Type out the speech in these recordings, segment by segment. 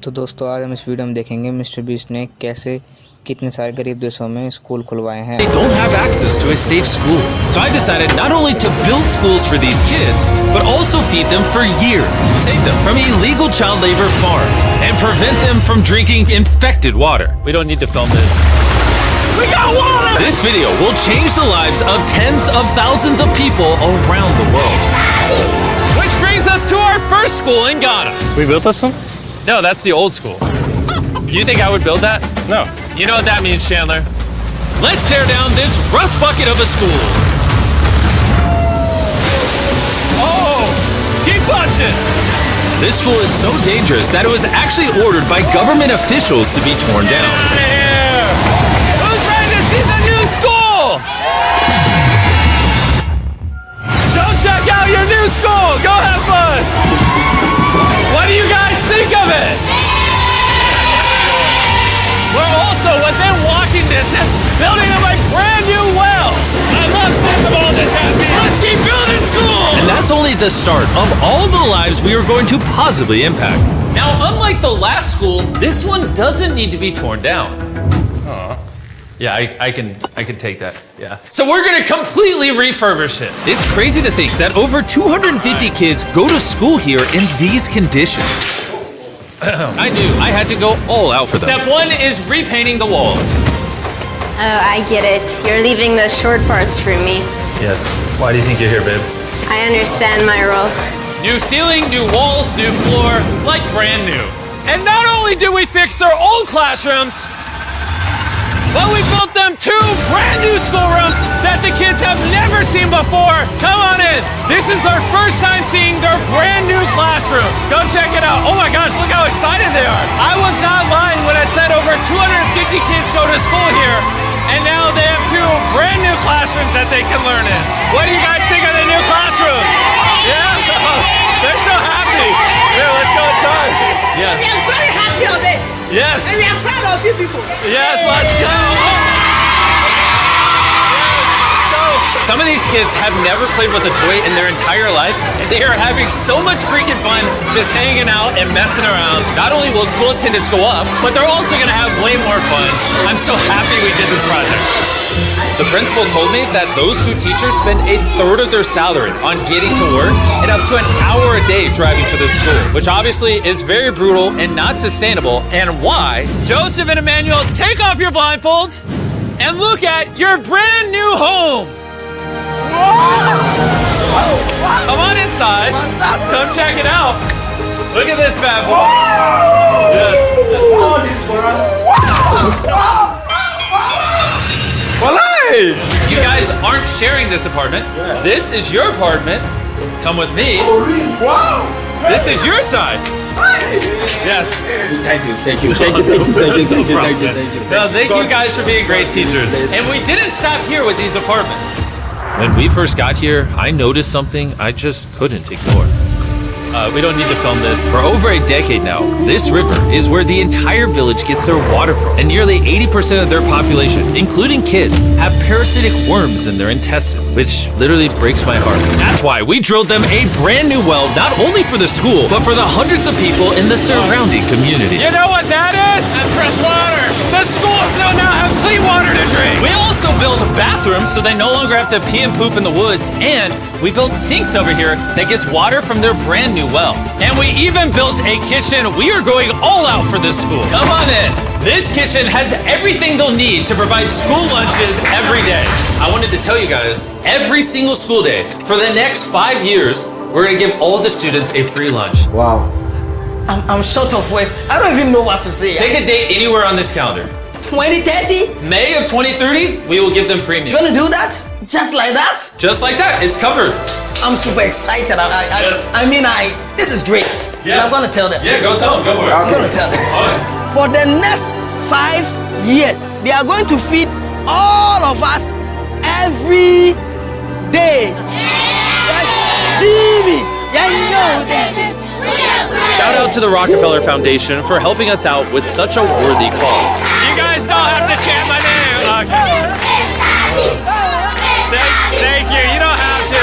तो दोस्तों आज हम इस वीडियो में देखेंगे मिस्टर बीस्ट ने कैसे कितने सारे गरीब देशों में स्कूल खुलवाए हैं। They don't have access to a safe school. So I decided not only to build schools for these kids, but also feed them for years, save them from illegal child labor farms, and prevent them from drinking infected water. We don't need to film this. We got water! This video will change the lives of tens of thousands of people around the world. Which brings us to our first school in Ghana. We built this one? No, that's the old school. You think I would build that? No. You know what that means, Chandler? Let's tear down this rust bucket of a school. Oh, keep punching. This school is so dangerous that it was actually ordered by government officials to be torn down. Get out of here! Who's ready to see the new school? Don't check out your new school. Go have fun. What do you guys think of it? We're also within walking distance, building up a brand new well. I love seeing them all this happy. Let's keep building school! And that's only the start of all the lives we are going to positively impact. Now, unlike the last school, this one doesn't need to be torn down. Yeah, I can take that. Yeah. So we're gonna completely refurbish it. It's crazy to think that over 250 kids go to school here in these conditions. I knew I had to go all out for them. Step one is repainting the walls. Oh, I get it. You're leaving the short parts for me. Yes. Why do you think you're here, babe? I understand my role. New ceiling, new walls, new floor, like brand new. And not only did we fix their old classrooms, but we built them 2 brand new schoolrooms that the kids have never seen before. Come on in. This is their first time seeing their brand new classrooms. Go check it out. Oh my gosh, look how excited they are. I was not lying when I said over 250 kids go to school here, and now they have 2 brand new classrooms that they can learn in. What do you guys think of the new classrooms? Yeah? They're so happy. Here, let's go inside. Yeah. We are very happy of it. Yes. And we are proud of you people. Yes, let's go. So, some of these kids have never played with a toy in their entire life, and they are having so much freaking fun just hanging out and messing around. Not only will school attendance go up, but they're also gonna have way more fun. I'm so happy we did this project. The principal told me that those 2 teachers spend 1/3 of their salary on getting to work and up to an hour a day driving to the school, which obviously is very brutal and not sustainable, and why. Joseph and Emmanuel, take off your blindfolds and look at your brand new home. Come on inside. Come check it out. Look at this bad boy. Yes. All this for us. You guys aren't sharing this apartment. This is your apartment. Come with me. Wow! This is your side. Yes. Thank you. No, thank you guys for being great teachers. And we didn't stop here with these apartments. When we first got here, I noticed something I just couldn't ignore. We don't need to film this. For over a decade now, this river is where the entire village gets their water from. And nearly 80% of their population, including kids, have parasitic worms in their intestines, which literally breaks my heart. That's why we drilled them a brand new well, not only for the school, but for the hundreds of people in the surrounding community. You know what that is? That's fresh water. The schools now have clean water to drink. We also built bathrooms so they no longer have to pee and poop in the woods. And we built sinks over here that gets water from their brand new well. And we even built a kitchen. We are going all out for this school. Come on in. This kitchen has everything they'll need to provide school lunches every day. I wanted to tell you guys, every single school day for the next 5 years, we're gonna give all the students a free lunch. Wow. I'm short of words. I don't even know what to say. Pick a date anywhere on this calendar. 2030? May of 2030, we will give them free meals. You gonna do that? Just like that? Just like that, it's covered. I'm super excited. Yes. This is great. Yeah. And I'm gonna tell them. Yeah, go tell them, go for it. I'm gonna tell them. For the next 5 years, they are going to feed all of us every day. Jimmy, yeah, you know that. Shout out to the Rockefeller Foundation for helping us out with such a worthy cause. You guys don't have to chant my name. Thank you. You don't have to.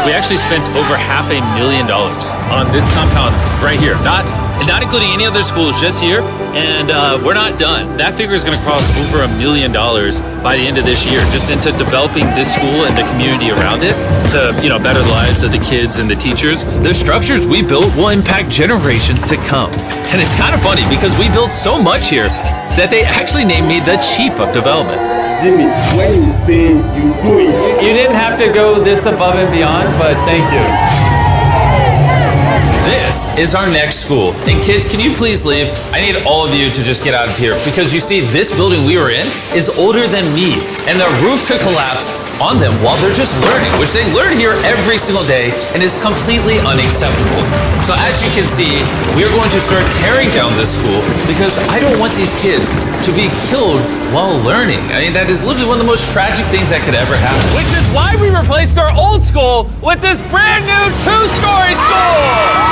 We actually spent over $500,000 on this compound right here. Not and not including any other schools, just here. And we're not done. That figure is going to cross over $1 million by the end of this year, just into developing this school and the community around it to, better the lives of the kids and the teachers. The structures we built will impact generations to come. And it's kind of funny because we built so much here that they actually named me the Chief of Development. Jimmy, when you say you do it. You didn't have to go this above and beyond, but thank you. This is our next school. And kids, can you please leave? I need all of you to just get out of here because you see, this building we were in is older than me. And the roof could collapse on them while they're just learning, which they learn here every single day and is completely unacceptable. So as you can see, we are going to start tearing down this school because I don't want these kids to be killed while learning. I mean, that is literally one of the most tragic things that could ever happen. Which is why we replaced our old school with this brand new 2-story school.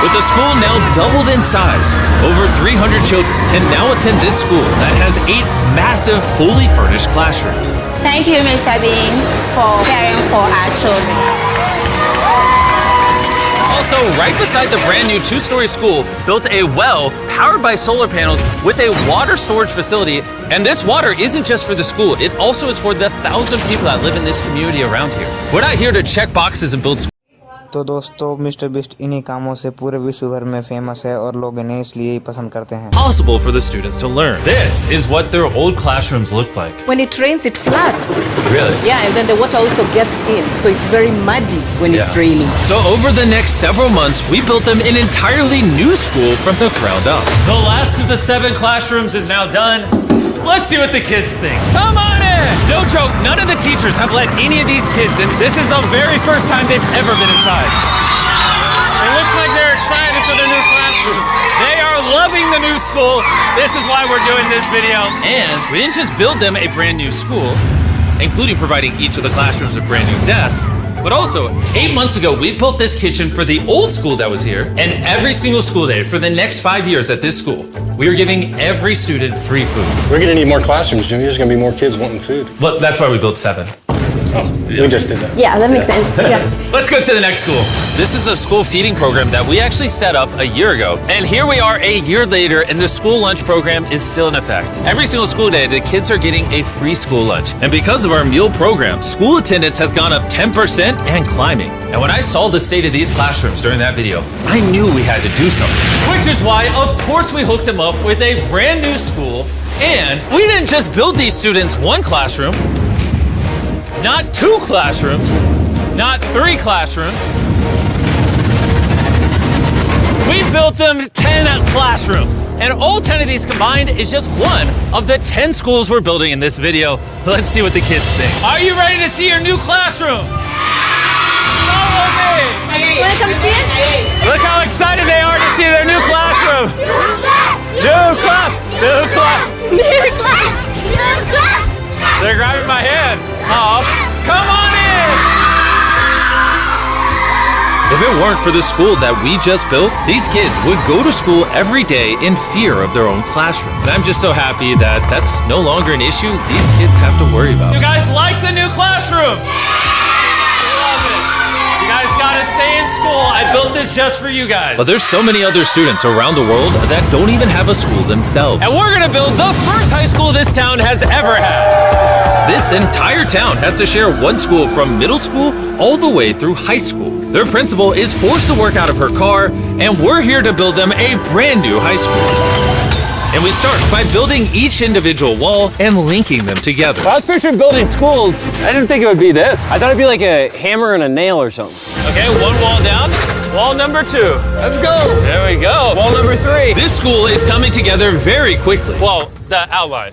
With the school now doubled in size, over 300 children can now attend this school that has 8 massive, fully furnished classrooms. Thank you, Mr. Bean, for caring for our children. Also, right beside the brand new 2-story school, built a well powered by solar panels with a water storage facility. And this water isn't just for the school, it also is for the 1,000 people that live in this community around here. We're not here to check boxes and build schools. तो दोस्तों mister beast इन्हीं कामों से पूरे विश्व भर में famous है और लोग इन्हें इसलिए ही पसंद करते हैं. Possible for the students to learn. This is what their old classrooms look like. When it rains, it floods. Really? Yeah, and then the water also gets in, so it's very muddy when it's raining. So over the next several months, we built them an entirely new school from the ground up. The last of the 7 classrooms is now done. Let's see what the kids think. Come on in! No joke, none of the teachers have let any of these kids in. This is the very first time they've ever been inside. It looks like they're excited for their new classroom. They are loving the new school. This is why we're doing this video. And we didn't just build them a brand new school, including providing each of the classrooms with brand new desks, but also 8 months ago, we built this kitchen for the old school that was here. And every single school day for the next 5 years at this school, we are giving every student free food. We're gonna need more classrooms, Jimmy. There's gonna be more kids wanting food. Well, that's why we built 7. We just did that. Yeah, that makes sense. Yeah. Let's go to the next school. This is a school feeding program that we actually set up a year ago. And here we are a year later, and the school lunch program is still in effect. Every single school day, the kids are getting a free school lunch. And because of our meal program, school attendance has gone up 10% and climbing. And when I saw the state of these classrooms during that video, I knew we had to do something. Which is why, of course, we hooked them up with a brand new school. And we didn't just build these students 1 classroom, not 2 classrooms, not 3 classrooms. We built them 10 classrooms. And all 10 of these combined is just one of the 10 schools we're building in this video. Let's see what the kids think. Are you ready to see your new classroom? Follow me. You want to come see it? Look how excited they are to see their new classroom. New class, new class. New class! New class! They're grabbing my hand. Oh, come on in! If it weren't for the school that we just built, these kids would go to school every day in fear of their own classroom. And I'm just so happy that that's no longer an issue these kids have to worry about. You guys like the new classroom? Love it. You guys gotta stay in school. I built this just for you guys. But there's so many other students around the world that don't even have a school themselves. And we're gonna build the first high school this town has ever had. This entire town has to share one school from middle school all the way through high school. Their principal is forced to work out of her car, and we're here to build them a brand new high school. And we start by building each individual wall and linking them together. When I was picturing building schools, I didn't think it would be this. I thought it'd be like a hammer and a nail or something. Okay, 1 wall down. Wall number 2. Let's go. There we go. Wall number 3. This school is coming together very quickly. Well, the outline.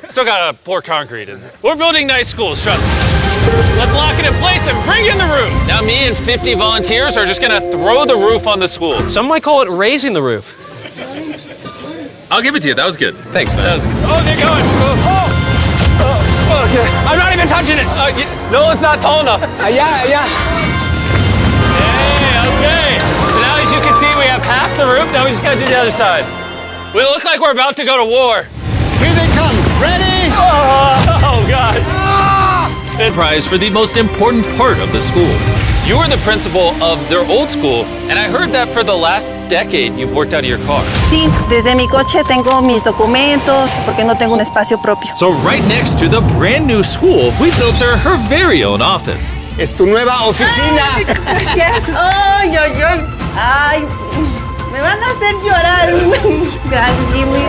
Still gotta pour concrete in. We're building nice schools, trust me. Let's lock it in place and bring in the roof. Now me and 50 volunteers are just gonna throw the roof on the school. Some might call it raising the roof. I'll give it to you, that was good. Thanks, man. That was good. Oh, they're going. Okay. I'm not even touching it. No, it's not tall enough. Yeah. Hey, okay. So now as you can see, we have half the roof. Now we just gotta do the other side. We look like we're about to go to war. Here they come. Ready? Oh, God. The prize for the most important part of the school. You were the principal of their old school, and I heard that for the last decade you've worked out of your car. Sí, desde mi coche tengo mis documentos porque no tengo un espacio propio. So right next to the brand new school, we built her very own office. Es tu nueva oficina. Gracias. Ay, ay, ay. Ay, me van a hacer llorar. Gracias, Jimmy.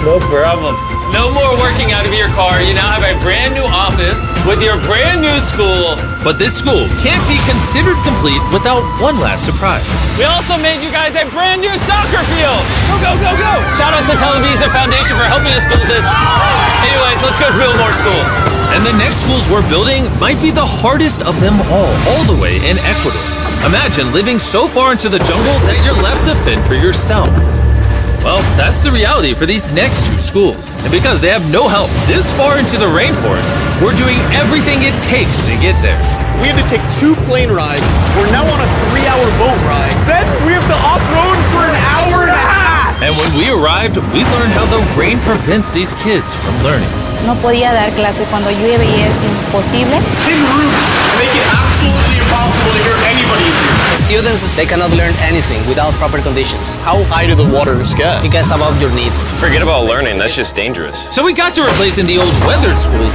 No problem. No more working out of your car. You now have a brand new office with your brand new school. But this school can't be considered complete without one last surprise. We also made you guys a brand new soccer field. Go, go, go, go. Shout out to Televisa Foundation for helping us build this. Anyways, let's go build more schools. And the next schools we're building might be the hardest of them all the way in Ecuador. Imagine living so far into the jungle that you're left to fend for yourself. Well, that's the reality for these next two schools. And because they have no help this far into the rainforest, we're doing everything it takes to get there. We had to take 2 plane rides. We're now on a 3-hour boat ride. Then we have to off-road for an hour and a half. And when we arrived, we learned how the rain prevents these kids from learning. No podía dar clase cuando llueve y es imposible. Tin roofs make it absolutely impossible to hear anybody in here. Students, they cannot learn anything without proper conditions. How high do the waters get? It gets above your needs. Forget about learning, that's just dangerous. So we got to replacing the old weathered schools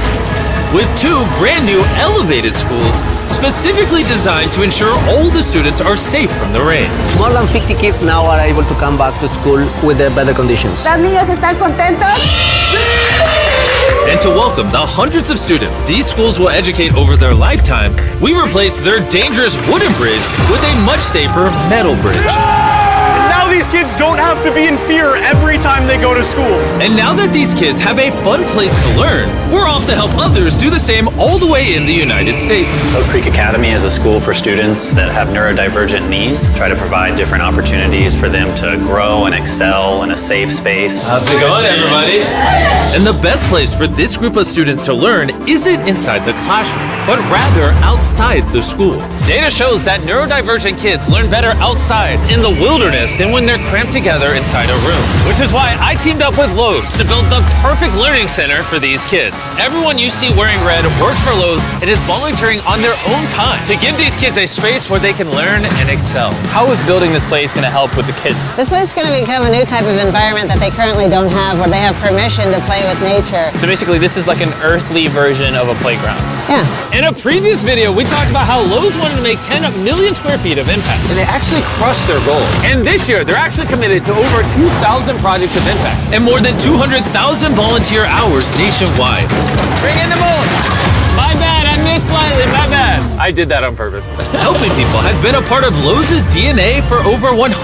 with 2 brand new elevated schools specifically designed to ensure all the students are safe from the rain. More than 50 kids now are able to come back to school with better conditions. ¿Los niños están contentos? And to welcome the hundreds of students these schools will educate over their lifetime, we replaced their dangerous wooden bridge with a much safer metal bridge. Now these kids don't have to be in fear every time they go to school. And now that these kids have a fun place to learn, we're off to help others do the same all the way in the United States. Oak Creek Academy is a school for students that have neurodivergent needs. Try to provide different opportunities for them to grow and excel in a safe space. How's it going, everybody? And the best place for this group of students to learn isn't inside the classroom, but rather outside the school. Data shows that neurodivergent kids learn better outside in the wilderness than when they're cramped together inside a room. Which is why I teamed up with Lowe's to build the perfect learning center for these kids. Everyone you see wearing red works for Lowe's and is volunteering on their own time to give these kids a space where they can learn and excel. How is building this place going to help with the kids? This is going to become a new type of environment that they currently don't have, where they have permission to play with nature. So basically this is like an earthly version of a playground. Yeah. In a previous video, we talked about how Lowe's wanted to make 10 million square feet of impact, and they actually crushed their goal. And this year, they're actually committed to over 2,000 projects of impact and more than 200,000 volunteer hours nationwide. Bring in the moon! My bad, I missed slightly, my bad. I did that on purpose. Helping people has been a part of Lowe's DNA for over 100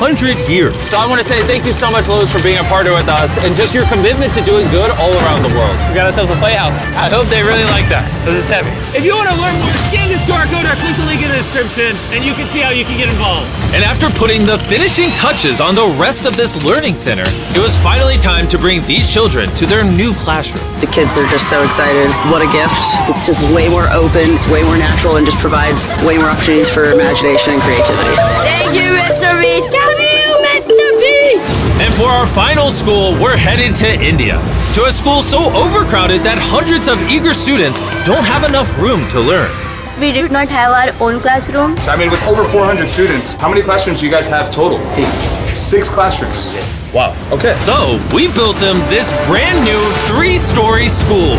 years. So I want to say thank you so much, Lowe's, for being a partner with us and just your commitment to doing good all around the world. We got ourselves a playhouse. I hope they really like that, because it's heavy. If you want to learn more, scan this QR code or click the link in the description, and you can see how you can get involved. And after putting the finishing touches on the rest of this learning center, it was finally time to bring these children to their new classroom. The kids are just so excited. What a gift. It's just way more open, way more natural, and just provides way more opportunities for imagination and creativity. Thank you, Mr. Beast. Thank you, Mr. Beast. And for our final school, we're headed to India, to a school so overcrowded that hundreds of eager students don't have enough room to learn. We did not have our own classroom. I mean, with over 400 students, how many classrooms do you guys have total? 6 classrooms. Wow, okay. So we built them this brand new 3-story school.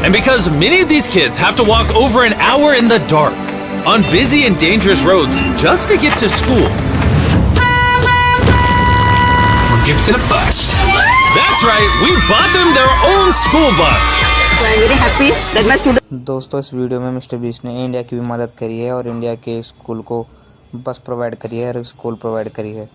And because many of these kids have to walk over an hour in the dark, on busy and dangerous roads just to get to school. We're gifted a bus. That's right, we bought them their own school bus. So I'm very happy that my students. दोस्तों इस video में mister beast ने India की भी मदद करी है और इंडिया के स्कूल को बस प्रोवाइड करी है और स्कूल प्रोवाइड करी है।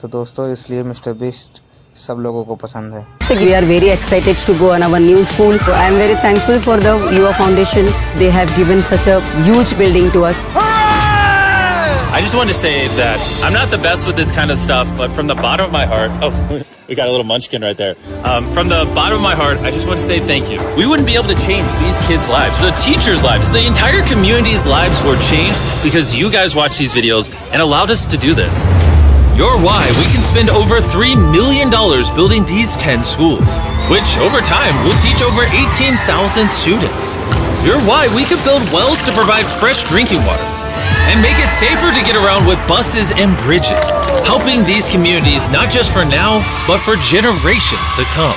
तो दोस्तों इसलिए मिस्टर बीस्ट सब लोगों को पसंद है। We are very excited to go on our new school. I am very thankful for the UA Foundation. They have given such a huge building to us. I just wanted to say that I'm not the best with this kind of stuff, but from the bottom of my heart, we got a little munchkin right there. From the bottom of my heart, I just want to say thank you. We wouldn't be able to change these kids' lives, the teachers' lives, the entire community's lives were changed because you guys watched these videos and allowed us to do this. You're why we can spend over $3 million building these 10 schools, which over time will teach over 18,000 students. You're why we could build wells to provide fresh drinking water, and make it safer to get around with buses and bridges, helping these communities not just for now, but for generations to come.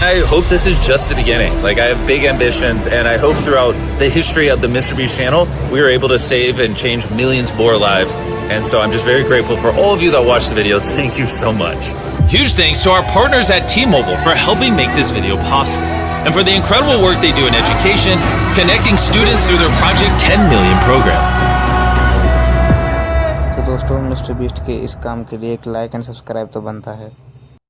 I hope this is just the beginning. Like, I have big ambitions, and I hope throughout the history of the Mr. Beast channel, we are able to save and change millions more lives. And so I'm just very grateful for all of you that watch the videos. Thank you so much. Huge thanks to our partners at T-Mobile for helping make this video possible, and for the incredible work they do in education, connecting students through their Project 10 Million program. तो दोस्तों mister beast के इस काम के लिए एक like and subscribe तो बनता है।